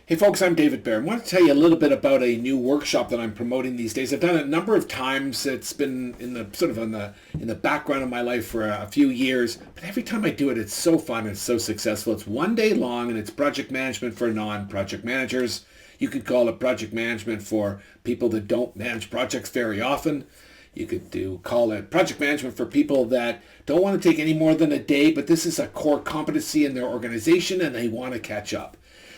Hey folks, I'm David Bear. I want to tell you a little bit about a new workshop that I'm promoting these days. I've done it a number of times. It's been in the sort of in the background of my life for a few years, but every time I do it, it's so fun. It's so successful. It's one day long, and it's project management for non-project managers. You could call it project management for people that don't manage projects very often. You could call it project management for people that don't want to take any more than a day, but this is a core competency in their organization and they want to catch up.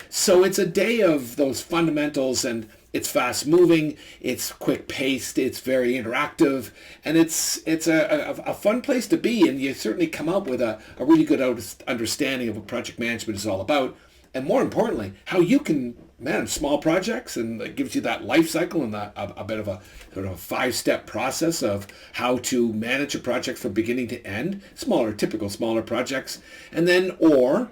So it's a day of those fundamentals, and it's fast moving, it's quick paced, it's very interactive, and it's a fun place to be, and you certainly come up with a really good understanding of what project management is all about, and more importantly, how you can manage small projects, and it gives you that life cycle and a bit of a sort of a 5-step process of how to manage a project from beginning to end, typical smaller projects, and then or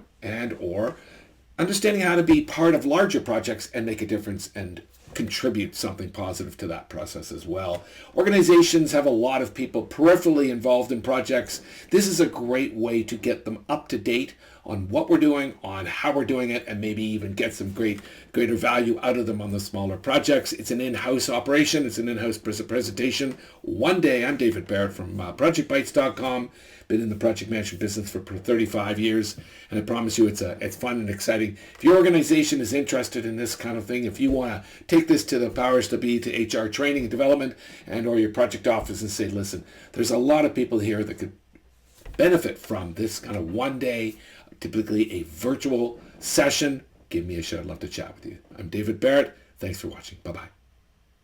understanding how to be part of larger projects and make a difference and contribute something positive to that process as well. Organizations have a lot of people peripherally involved in projects. This is a great way to get them up to date on what we're doing, on how we're doing it, and maybe even get some greater value out of them on the smaller projects. It's an in-house operation. It's an in-house presentation. One day, I'm David Barrett from projectbytes.com. Been in the project management business for 35 years, and I promise you it's fun and exciting. If your organization is interested in this kind of thing, if you want to take this to the powers to be, to HR training and development, and or your project office, and say, listen, there's a lot of people here that could benefit from this kind of one day, typically a virtual session, give me a shout. I'd love to chat with you. I'm David Barrett. Thanks for watching. Bye-bye.